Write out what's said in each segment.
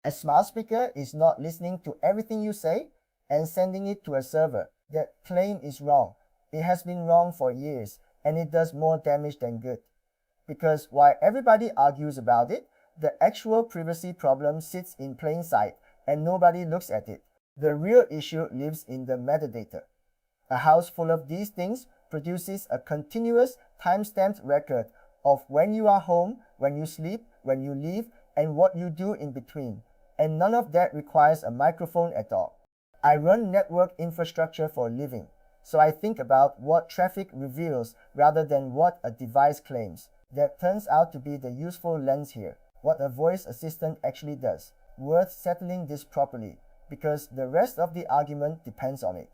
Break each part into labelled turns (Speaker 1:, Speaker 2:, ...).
Speaker 1: A smart speaker is not listening to everything you say and sending it to a server. That claim is wrong. It has been wrong for years, and it does more damage than good. Because while everybody argues about it, the actual privacy problem sits in plain sight and nobody looks at it. The real issue lives in the metadata. A house full of these things produces a continuous time-stamped record of when you are home, when you sleep, when you leave, and what you do in between. And none of that requires a microphone at all. I run network infrastructure for a living, so I think about what traffic reveals rather than what a device claims. That turns out to be the useful lens here, what a voice assistant actually does. Worth settling this properly, because the rest of the argument depends on it.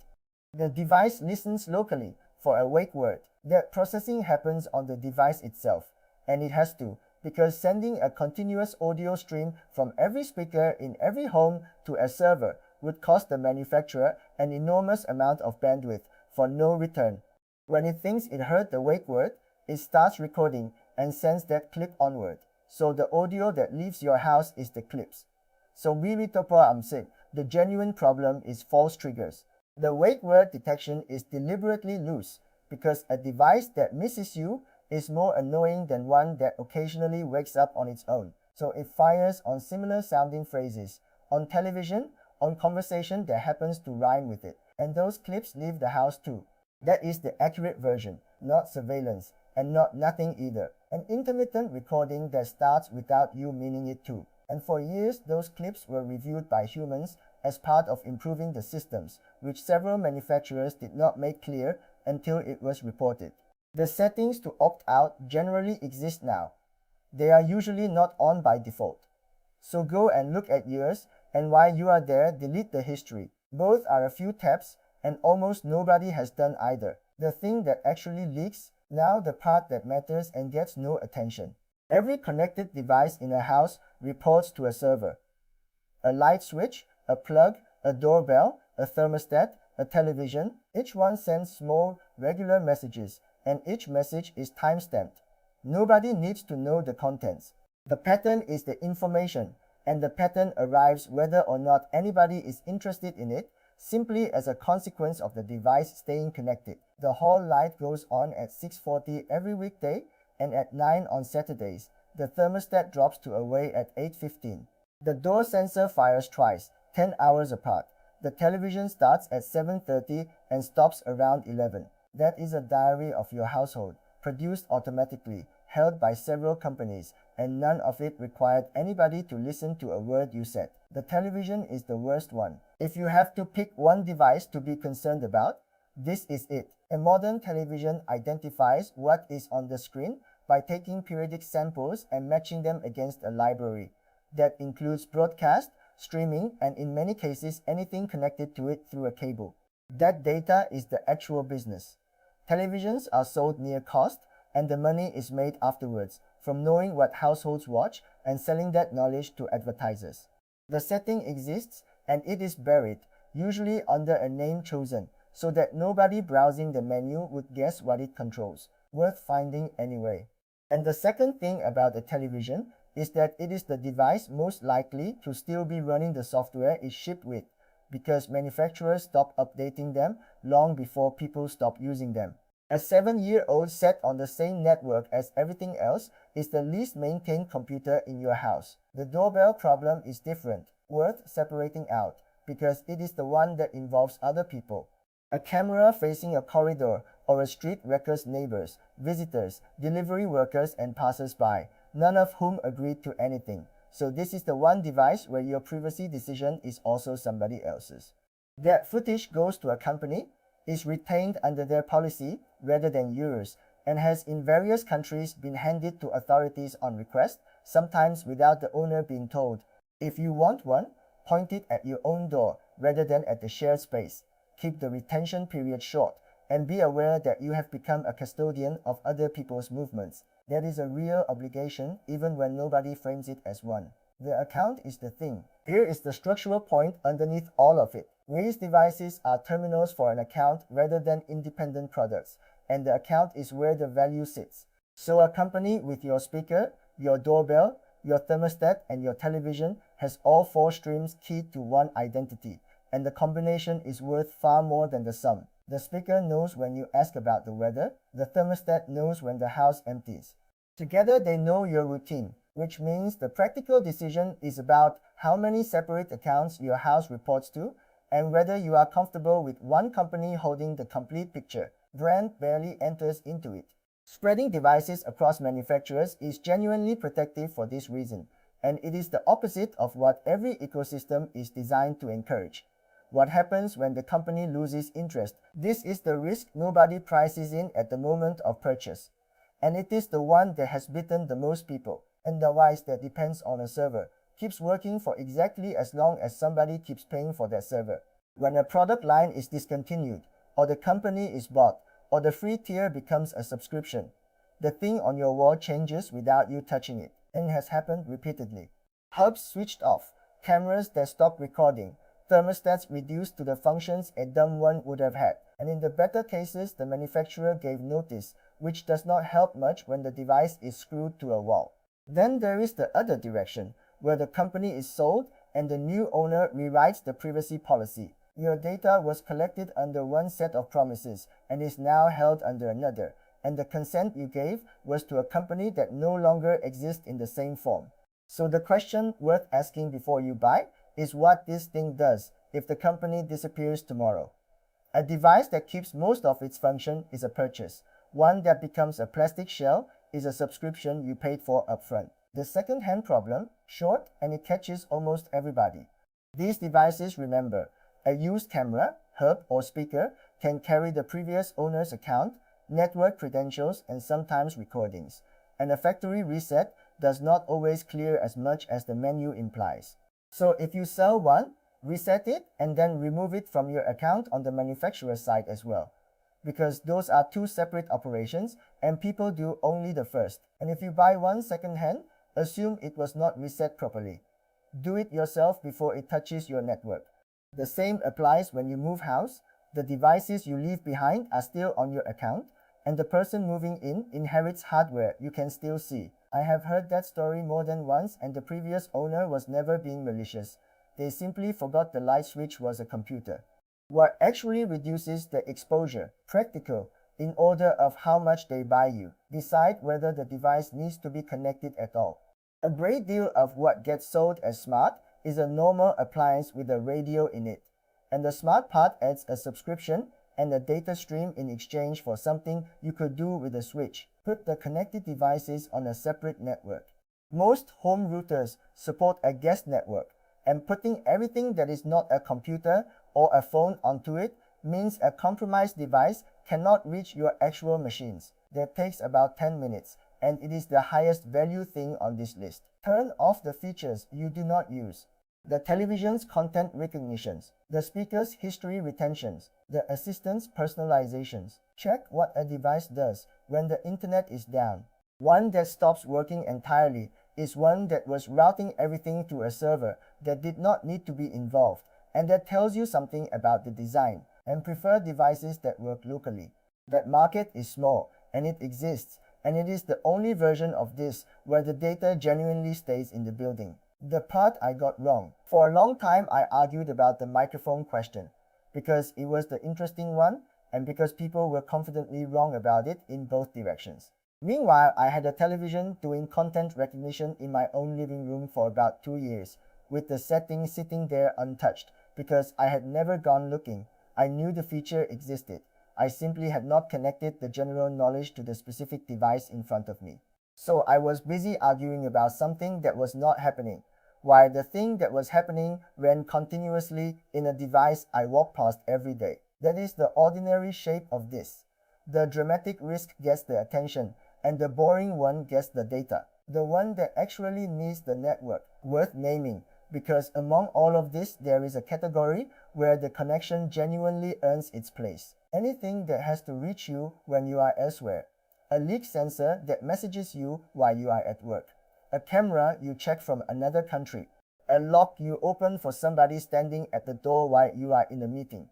Speaker 1: The device listens locally for a wake word. That processing happens on the device itself, and it has to, because sending a continuous audio stream from every speaker in every home to a server would cost the manufacturer an enormous amount of bandwidth for no return. When it thinks it heard the wake word, it starts recording and sends that clip onward. So the audio that leaves your house is the clips. So the genuine problem is false triggers. The wake word detection is deliberately loose because a device that misses you is more annoying than one that occasionally wakes up on its own. So it fires on similar sounding phrases, on television, on conversation that happens to rhyme with it. And those clips leave the house too. That is the accurate version, not surveillance, and not nothing either. An intermittent recording that starts without you meaning it to. And for years, those clips were reviewed by humans as part of improving the systems, which several manufacturers did not make clear until it was reported. The settings to opt out generally exist now. They are usually not on by default. So go and look at yours, and while you are there, delete the history. Both are a few taps, and almost nobody has done either. The thing that actually leaks, now the part that matters and gets no attention. Every connected device in a house reports to a server. A light switch, a plug, a doorbell, a thermostat, a television, each one sends small, regular messages, and each message is time-stamped. Nobody needs to know the contents. The pattern is the information, and the pattern arrives whether or not anybody is interested in it, simply as a consequence of the device staying connected. The hall light goes on at 6:40 every weekday and at 9 on Saturdays. The thermostat drops to away at 8:15. The door sensor fires twice, 10 hours apart. The television starts at 7:30 and stops around 11. That is a diary of your household, produced automatically, held by several companies, and none of it required anybody to listen to a word you said. The television is the worst one. If you have to pick one device to be concerned about, this is it. A modern television identifies what is on the screen by taking periodic samples and matching them against a library. That includes broadcast, streaming, and in many cases anything connected to it through a cable. That data is the actual business. Televisions are sold near cost, and the money is made afterwards, from knowing what households watch and selling that knowledge to advertisers. The setting exists, and it is buried, usually under a name chosen, so that nobody browsing the menu would guess what it controls. Worth finding anyway. And the second thing about a television is that it is the device most likely to still be running the software it's shipped with, because manufacturers stop updating them long before people stop using them. A 7-year-old set on the same network as everything else is the least maintained computer in your house. The doorbell problem is different, worth separating out, because it is the one that involves other people. A camera facing a corridor or a street records neighbors, visitors, delivery workers, and passers-by, none of whom agreed to anything. So this is the one device where your privacy decision is also somebody else's. That footage goes to a company, is retained under their policy rather than yours, and has in various countries been handed to authorities on request, sometimes without the owner being told. If you want one, point it at your own door rather than at the shared space. Keep the retention period short, and be aware that you have become a custodian of other people's movements. That is a real obligation even when nobody frames it as one. The account is the thing. Here is the structural point underneath all of it. These devices are terminals for an account rather than independent products, and the account is where the value sits. So a company with your speaker, your doorbell, Your thermostat and your television has all four streams keyed to one identity, and the combination is worth far more than the sum. The speaker knows when you ask about the weather. The thermostat knows when the house empties. Together they know your routine, which means the practical decision is about how many separate accounts your house reports to and whether you are comfortable with one company holding the complete picture. Brand barely enters into it. Spreading devices across manufacturers is genuinely protective for this reason, and it is the opposite of what every ecosystem is designed to encourage. What happens when the company loses interest? This is the risk nobody prices in at the moment of purchase. And it is the one that has bitten the most people. And the device that depends on a server keeps working for exactly as long as somebody keeps paying for that server. When a product line is discontinued, or the company is bought, or the free tier becomes a subscription, the thing on your wall changes without you touching it, and it has happened repeatedly. Hubs switched off, cameras that stopped recording, thermostats reduced to the functions a dumb one would have had, and in the better cases the manufacturer gave notice, which does not help much when the device is screwed to a wall. Then there is the other direction, where the company is sold and the new owner rewrites the privacy policy. Your data was collected under one set of promises and is now held under another, and the consent you gave was to a company that no longer exists in the same form. So the question worth asking before you buy is what this thing does if the company disappears tomorrow. A device that keeps most of its function is a purchase. One that becomes a plastic shell is a subscription you paid for upfront. The second-hand problem, short, and it catches almost everybody. These devices, remember, a used camera, hub, or speaker can carry the previous owner's account, network credentials, and sometimes recordings. And a factory reset does not always clear as much as the menu implies. So if you sell one, reset it and then remove it from your account on the manufacturer's side as well. Because those are two separate operations and people do only the first. And if you buy one second-hand, assume it was not reset properly. Do it yourself before it touches your network. The same applies when you move house. The devices you leave behind are still on your account, and the person moving in inherits hardware you can still see. I have heard that story more than once, and the previous owner was never being malicious. They simply forgot the light switch was a computer. What actually reduces the exposure, practical, in order of how much they buy you. Decide whether the device needs to be connected at all. A great deal of what gets sold as smart is a normal appliance with a radio in it, and the smart part adds a subscription and a data stream in exchange for something you could do with a switch. Put the connected devices on a separate network. Most home routers support a guest network, and putting everything that is not a computer or a phone onto it means a compromised device cannot reach your actual machines. That takes about 10 minutes, and it is the highest value thing on this list. Turn off the features you do not use. The television's content recognitions, the speaker's history retentions, the assistant's personalizations. Check what a device does when the internet is down. One that stops working entirely is one that was routing everything to a server that did not need to be involved, and that tells you something about the design, and prefer devices that work locally. That market is small, and it exists, and it is the only version of this where the data genuinely stays in the building. The part I got wrong. For a long time I argued about the microphone question, because it was the interesting one and because people were confidently wrong about it in both directions. Meanwhile, I had a television doing content recognition in my own living room for about 2 years, with the setting sitting there untouched, because I had never gone looking. I knew the feature existed. I simply had not connected the general knowledge to the specific device in front of me. So I was busy arguing about something that was not happening, while the thing that was happening ran continuously in a device I walk past every day. That is the ordinary shape of this. The dramatic risk gets the attention, and the boring one gets the data. The one that actually needs the network, worth naming, because among all of this there is a category where the connection genuinely earns its place. Anything that has to reach you when you are elsewhere. A leak sensor that messages you while you are at work. A camera you check from another country. A lock you open for somebody standing at the door while you are in a meeting.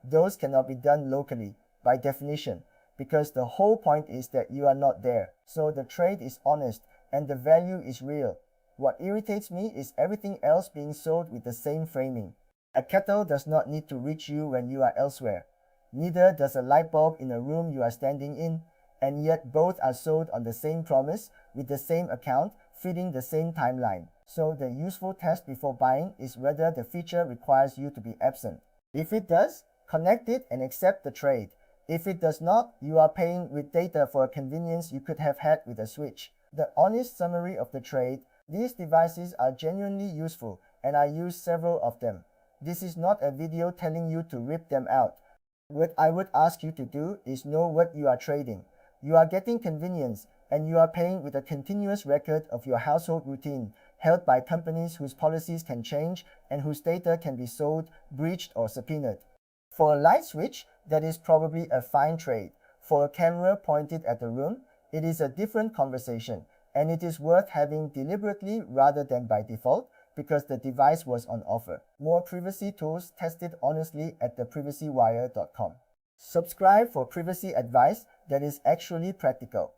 Speaker 1: Those cannot be done locally, by definition, because the whole point is that you are not there. So the trade is honest, and the value is real. What irritates me is everything else being sold with the same framing. A kettle does not need to reach you when you are elsewhere. Neither does a light bulb in a room you are standing in, and yet both are sold on the same promise, with the same account, fitting the same timeline. So the useful test before buying is whether the feature requires you to be absent. If it does, connect it and accept the trade. If it does not, you are paying with data for a convenience you could have had with a switch. The honest summary of the trade: these devices are genuinely useful, and I use several of them. This is not a video telling you to rip them out. What I would ask you to do is know what you are trading. You are getting convenience, and you are paying with a continuous record of your household routine, held by companies whose policies can change and whose data can be sold, breached, or subpoenaed. For a light switch, that is probably a fine trade. For a camera pointed at the room, it is a different conversation, and it is worth having deliberately rather than by default, because the device was on offer. More privacy tools tested honestly at theprivacywire.com. Subscribe for privacy advice that is actually practical.